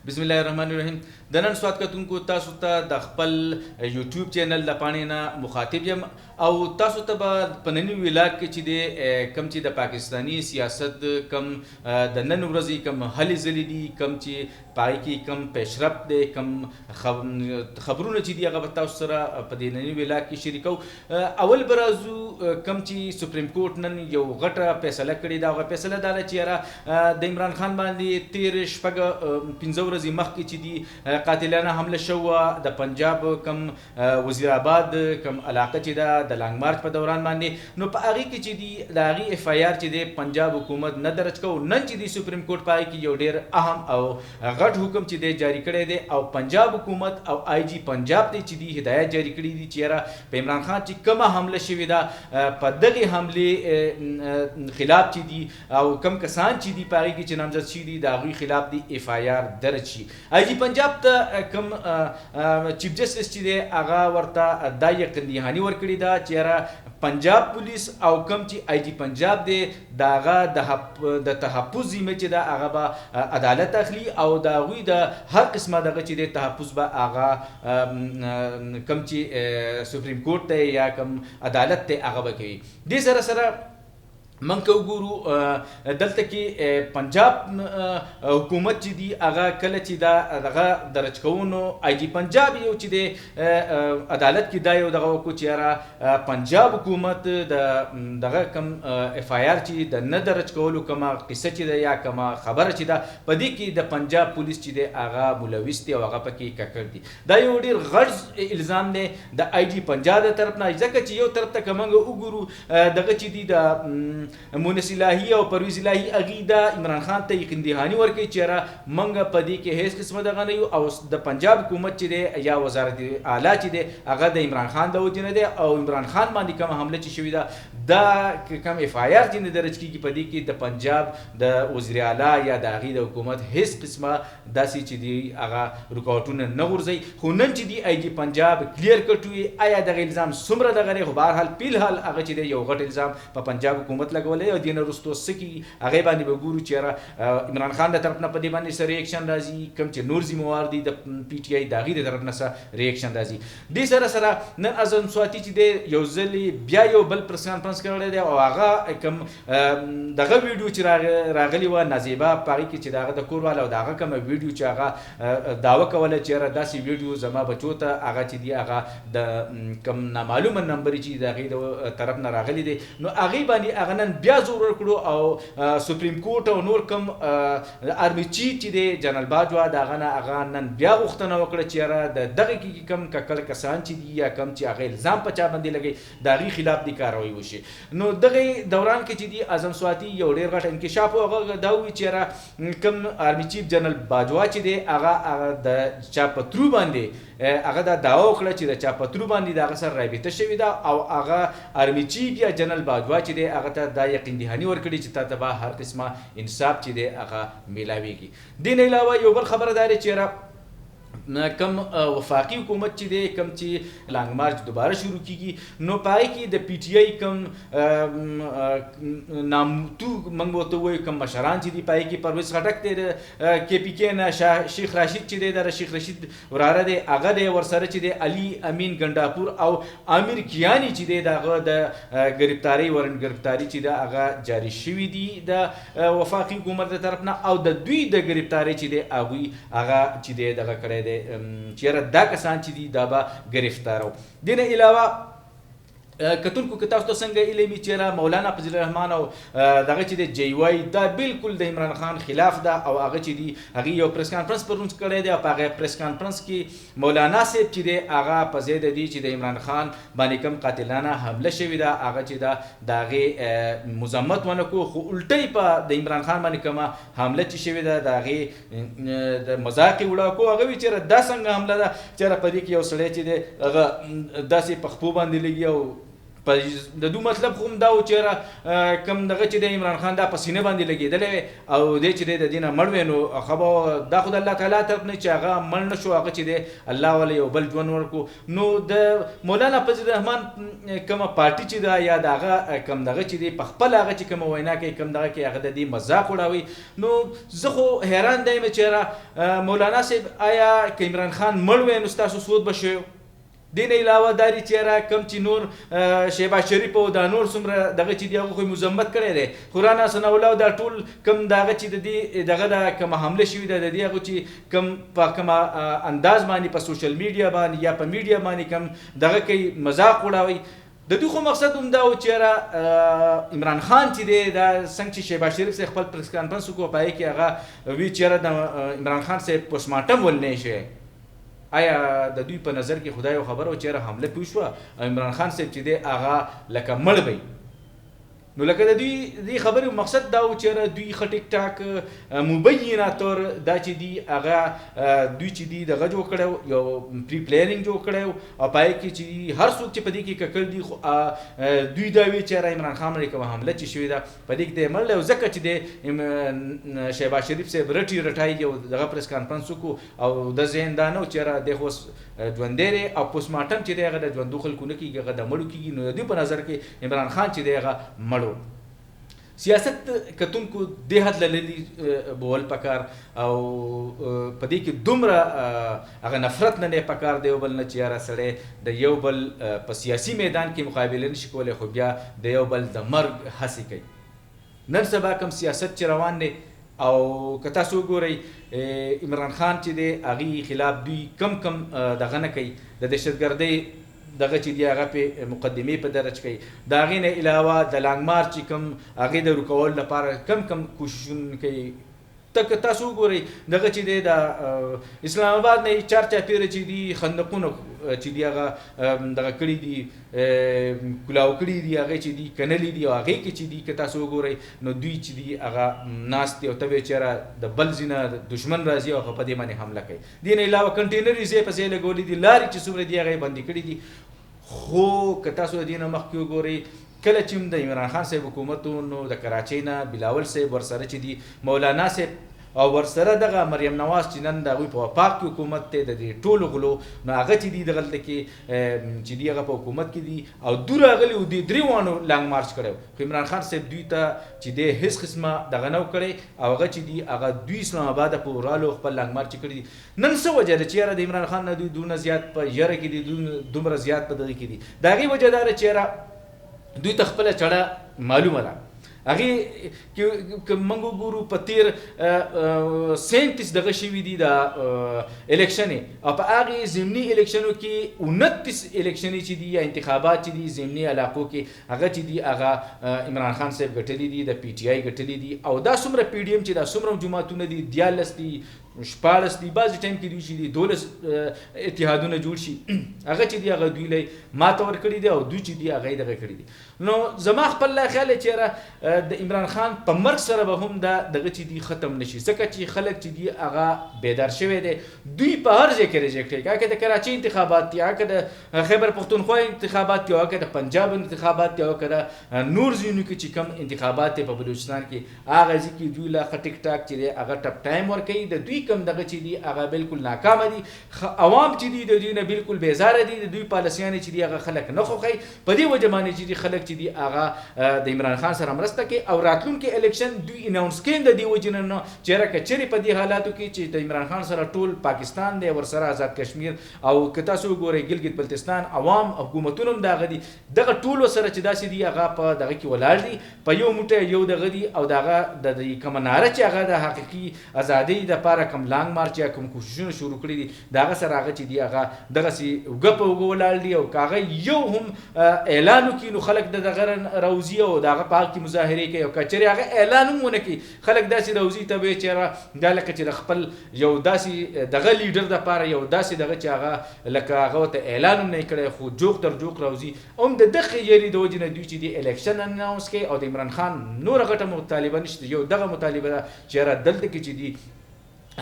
بسم الله الرحمن الرحیم. د نن سواد کتونکو تاسو ته د خپل یوټیوب چینل د پاڼې نه مخاطب یم او تاسو ته به په ننني ویلاګ کې چې د کم چې د پاکستاني سیاست کم د نن ورځې کم هلې ځلې دي، کم چې پای کې کم پیشرفت دی، کم خبرونه چې دي هغه به تاسو سره په دې ننني ویلاګ کې شریکو. اول به راځو کم چې سپریم کورټ نن یو غټه فیصله کړې ده. هغه فیصله دا ده چې یاره د عمران خان باندې تېر شپږ 15 ورځې مخکې چې دي قاتلانه حمله شوه د پنجاب کم وزیر آباد کم علاقه چې ده د لانګ مارچ په دوران باندې، نو په هغې کې چې دي د هغې اف آی آر چې دی پنجاب حکومت نه درج کو. نن چې دی سپریم کورټ په هغې کې یو ډېر اهم او غټ حکم چې دی جاری کړی دی او پنجاب حکومت او آی جی پنجاب ته چې دي هدایت جاری کړي دي چې یاره په عمران خان چې کومه حمله شوې ده په دغې حملې خلاف چې دي او کم کسان چې دي په هغې کې چې نامزد شوي دي د هغوی خلاف دی اف آی آر درج شي. آی جی پنجاب ته کوم چیف جسټس چې دی هغه ورته دا یقین دهاني ورکړې ده چې یاره پنجاب پولیس او کوم چې آی جی پنجاب دی د هغه د تحفظ ذمه چې ده هغه به عدالت اخلي او د هغوی د هر قسمه دغه چې دی تحفظ به هغه کوم چې سپریم کورټ ته یا کوم عدالت ته هغه به کوي. دې سره سره من که وګورو دلته کې پنجاب حکومت چې دی هغه کله چې دا دغه درج کوونو آی جی پنجاب یو چې دی عدالت کې دا یو دغه وکړو چې یاره پنجاب حکومت دغه کم اف آی آر چې د نه درج کولو کومه قصه چې ده یا کومه خبره چې ده په دې کې د پنجاب پولیس چې دی هغه ملوث دی او هغه پکې ککړ دي. دا یو ډېر غټ الزام دی د آی جی پنجاب د طرف نه، ځکه چې یو طرف ته که موږ وګورو دغه چې دی د مونس الهي او پرویز الهي هغې د عمران خان ته یقین دهاني ورکوي چې یاره موږ په دې کې هیڅ قسمه دغه نه یو او د پنجاب حکومت چې دی یا وزارت اعلی چې دی هغه د عمران خان د وجې نه دی او عمران خان باندې کومه حمله چې شوې ده دا کم اف آی آر چې نه درج کېږي په دې کې د پنجاب د وزیر اعلی یا د هغې د حکومت هیڅ قسمه داسې چې دی هغه رکاوټونه نه غورځوي. خو نن چې دی آی جي پنجاب کلیر کټ وي آیا دغه الزام څومره دغه دی، خو بهرحال فلحال هغه چې دی یو غټ الزام په پنجاب حکومت لګولی او دې نه وروستو څه کېږي هغې باندې به ګورو چې یاره عمران خان د طرف نه په دې باندې څه ریاکشن راځي، کوم چې نور ذموار دي د پی ټي آی د هغې د طرف نه څه ریاکشن راځي. دې سره سره نن اذان سواتي چې دی یو ځلې بیا یو بل پریس کانفرنس کړی دی او هغه کوم دغه ویډیو چې راغلی وه نازیبه په هغې کې چې د هغه د کور والا او د هغه کومه ویډیو چې هغه دعوه کوله چې یاره داسې ویډیو زما بچو ته هغه چې دی هغه د کوم نامعلومه نمبر چې د هغې د طرف نه راغلی دی، نو هغې باندې هغه نن بیا زور ورکړو او سپریم کورټ او نور کوم آرمي چیف چې دی جنرال باجوا د هغه نه هغه نن بیا غوښتنه وکړه چې یاره د دغې کې کوم ککړ کسان چې دي یا کوم چې هغه الزام په چا باندې لګوي د هغې خلاف دې کاروایي وشي. نو دغې دوران کې چې دي اعظم سواتي یو ډېر غټ انکشاف و هغه دا ووایي چې یاره کوم آرمي چیف جنرال باجوا چې دی هغه د چا په ترو باندې هغه دا دعوه وکړه چې د چا په ترو باندې د هغه سره رابطه شوې ده او هغه آرمي چیف یا جنرال باجوا چې دی هغه ته دا یقین دهاني ورکړي چې تا ته به هر قسمه انصاف چې دی هغه میلاویږي. دې نه علاوه یو بل خبره دا دی چې یاره کم وفاقي حکومت چې دی کم چې لانګ مارچ دوباره شروع کیږي نو په هغې کې د پی ټي آی کم نامتو موږ ورته ووایو کم مشران چې دي په هغې کې پرویز خټک دی د کې پي کې نه شیخ راشد چې دی د شیخ رشید وراره دی هغه دی ورسره چې دی علي امین ګنډاپور او عامر کیاني چې دی د هغه د ګرفتارۍ ورن ګرفتاري چې ده هغه جاري شوي دي د وفاقي حکومت د طرف نه او د دوی د ګرفتارۍ چې دی هغوی هغه چې دی دغه کړی دی چې یاره دا کسان چې دي دا به ګرفتارو. دې نه علاوه کتونکو که تاسو ته څنګه علمي چې یاره مولانا فضل الرحمن او دغه چې دی جی واي دا بالکل د عمران خان خلاف ده او هغه چې دی هغې یو پریس کانفرنس پرونس کړی دی او په هغه پریس کانفرنس کې مولانا صاحب چې دی هغه په ځای د دې چې د عمران خان باندې کوم قاتلانه حمله شوې ده هغه چې ده د هغې مذمت ونه کړو، خو الټی په د عمران خان باندې کومه حمله چې شوې ده د هغې د مذاق یې وړه کړو. هغه وایي چې یاره دا څنګه حمله ده چې یاره په دې کې یو سړی چې دی هغه داسې په خپو باندې لګي او د دوی مطلب خو هم دا و چې کم دغه چې د عمران خان دا په سینه باندې لګېدلی او دی چې د دې نه مړ وی نو خو دا خو د الله تعالی طرف نه چې هغه مړ نه شو هغه چې دی الله وله یو بل ژوند ورکړو نو د مولانا فضل الرحمن کومه پارټي چې دا یا د هغه کم دغه چې دی په خپل هغه چې کومه وینا کوي کم دغه کې هغه د دې مذاق وړاوي نو زه خو حیران دی چې مولانا صاحب آیا که عمران خان مړ وی نو ستاسو سود به شوی دین علاوه داری چې کم چې نور شهباز شریف او دا نور څومره دغه چې دی هغه خو مذمت کړی دی قرآن حسن الله دا ټول کم دغه چې د دې دغه د کوم حمله شوي ده د دې هغه چې کم په کوم انداز باندې په سوشل میډیا باندې یا په میډیا باندې کم دغه کوي مذاق وړاوي د دوی خو مقصد هم دا و چې عمران خان چې دی دا څنګه چې شهباز شریف صاحب خپل پریس کانفرنس وکړو په هغې کې هغه وی چې د عمران خان صاحب پوسټمارټم ولنی شوی آیا د دوی په نظر کې خدای یو خبره و چې حمله پوه شوه عمران خان صاحب چې دی هغه لکه مړ وی نو لکه د دوی دې خبرې مقصد دا و چې دوی ښه ټیک ټاک مبینه طور دا چې دی هغه دوی چې دی دغه جوړ کړی یو پری پلانینګ جوړ کړی او په هغې کې چې هر څوک چې په دې کې ککړ دي خو دوی دا وی چې عمران خان باندې کومه حمله چې شوې ده په دې کې دی مړلی او ځکه چې دی شهباز شریف صاحب رټای یو دغه پریس کانفرنس وکړو او د ذهن دا نه و چې دی خو ژوندی دی او پوسټمارټم چې دی هغه د ژوندو خلکو نه کېږي هغه د مړو کېږي نو د دوی په نظر کې عمران خان چې دی هغه مړ سیاست کتونکو دې حد لري بول پکار او په دې کې دومره هغه نفرت نه پکار دی یو بل نه چې یاره سړی د یو بل په سیاسي میدان کې مقابله نشي کولی خو بیا د یو بل د مرګ هڅې کوي نن سبا کوم سیاست چې روان دی او که تاسو وګورئ عمران خان چې دی هغې خلاف دوی کم دغه نه کوي د دهشتګردۍ دغه چې دی هغه په مقدمې په درج کوي د هغې نه علاوه د لانګ مارچ چې کوم هغې د ورکولو لپاره کم کوششونه کوي تاسو وګورئ دغه چې دی د اسلام آباد نه چارچاپیره چې دي خندقونه چې دي هغه دغه کړي دي کلاو کړي دي هغې چې دي کنلي دي او هغې کې چې دي که تاسو وګورئ نو دوی چې دي هغه ناست دي او ته وایې چېرې د بل ځینه دشمن راځي او هغه په دې باندې حمله کوي دې نه علاوه کنټینرې ځای په ځای لګولي دي لارې چې څومره دي هغه یې بندي کړي دي خو که تاسو د دې نه مخکې وګورئ کله چې د عمران خان صاحب حکومت نو د کراچۍ نه بلاول صاحب ورسره چې دي مولانا صاحب او ورسره دغه مریم نواز چې نن د هغوی په وفاق کې حکومت دی د دې ټولو غلو نو هغه چې دي دغلته کې چې دي هغه په حکومت کې دي او دوی راغلي و دې درې واڼو لانګ مارچ کړی خو عمران خان صاحب دوی ته چې دی هېڅ قسمه دغه نه و کړی او هغه چې دي هغه دوی اسلام آباد پورې رالو خپل لانګ مارچ کړي دي نن څه وجه ده چې یاره د عمران خان نه دوی دونه زیات په یره کې دي دومره زیات په دغه کې دي د هغې وجه دا ده چې یاره دوی ته خپله چړه معلومه ده هغې که موږ وګورو په تېر 37 دغه شوي دي د الیکشنې او په هغې ضمني الیکشنو کې 29 الیکشنې چې دي یا انتخابات چې دي ضمني علاقو کې هغه چې دي هغه عمران خان صاحب ګټلي دي د پی ټي آی ګټلي دي او دا څومره پی ډي ایم چې دا څومره جماعتونه دي 14 دي 14 دي بعضې ټایم کې دوی چې دي 12 اتحادونه جوړ شي هغه چې دي هغه دوی له ماته ورکړي دي او دوی چې دي هغه یې دغه کړي دي نو زما خپل لا خیال دی چې د عمران خان په مرګ سره به هم دا دغه چې دي ختم نشي ځکه چې خلک چې دي هغه بیدار شوی دی دوی په هر ځای کې ریجکټ کوي که د کراچۍ انتخابات دي که د خیبر پښتونخوا انتخابات دي که د پنجاب انتخابات دي که د نور ځایونو کې چې کوم انتخابات دي په بلوچستان کې هغه ځای کې دوی لا ښه ټیک ټاک چې دی هغه ټپ ټایم ورکوي د دوی کوم دغه چې دي هغه بالکل ناکامه دي عوام چې دي د دوی نه بالکل بیزاره دي د دوی پالیسیانې چې دي هغه خلک نه خوښوي په دې وجه باندې چې دي خلک چې دي هغه د عمران خان سره مرسته کوي او راتلونکي الیکشن دوی اناونس کوي د دې وجې نه چې یاره که چېرې په دې حالاتو کې چې د عمران خان سره ټول پاکستان دی ورسره آزاد کشمیر او که تاسو وګورئ ګلګت بلتستان عوام حکومتونه هم د هغه دي دغه ټول ورسره چې داسې دي هغه په دغه کې ولاړ دي په یو موټی یو دغه دي او د هغه د کومه ناره چې هغه د حقیقي ازادۍ دپاره کوم لانګ مارچ یا کوم کوششونه شروع کړي دي د هغه سره هغه چې دي هغه دغسې اوږه په اوږه ولاړ دي او که هغه یو هم اعلان وکړي نو خلک د دغه راوځي او د هغه په حق کې مظاهرې کوي او که چېرې هغه اعلان هم ونه کړي خلک داسې راوځي ته به یې چېرې دا لکه چې د خپل یو داسې دغه لیډر دپاره یو داسې دغه چې هغه لکه هغه ورته اعلان هم نه یې کړی خو جوق تر جوق راوځي هم د دغې یېرې د وجې نه دوی چې دي الیکشن اناونس کوي او د عمران خان نوره غټه مطالبه نشته یو دغه مطالبه ده چې یاره دلته کې چې دي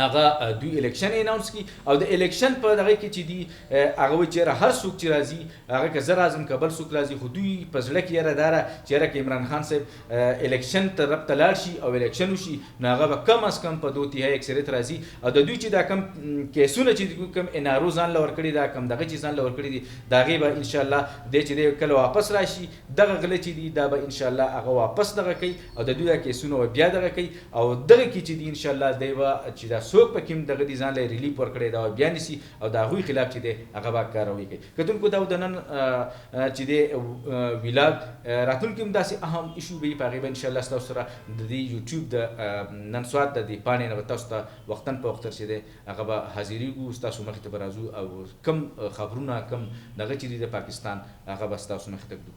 هغه دوی الیکشن اناونس کی او د الیکشن په دغه کې چې دی هغه وایي چې هر څوک چې راځي هغه که زه راځم که بل څوک راځي خو دوی په زړه کې یاره دا ده چې یاره که عمران خان صاحب الیکشن طرف ته لاړ شي او الیکشن وشي نو هغه به کم از کم په 2/3 اکثریت راځي او د دوی چې دا کم کیسونه چې کوم انارو ځان له ورکړي دا کم دغه چې ځان له ورکړي دي د هغې به انشاءالله دی چې دی کله واپس راشي دغه غله چې دي دا به انشاءالله هغه واپس دغه کوي او د دوی دا کیسونه به بیا دغه کوي او دغه کې چې دی انشاءالله دی به چې دا څوک پکې هم دغه دي ځان له ریلیف ورکړی دا بیا نیسي او د هغوی خلاف چې دی هغه به کاروي کوي کتونکو دا د نن چې دی ویلاګ راتلونکي هم داسې اهم ایشو به وي په هغې به انشاءالله ستاسو سره د دې یوټیوب د نن سوات د دې پاڼې نه به تاسو ته وختاً په وختر چې دی هغه به حاضرېږو ستاسو مخې ته به راځو او کم خبرونه کم دغه چې دي د پاکستان هغه به ستاسو مخې ته ږدو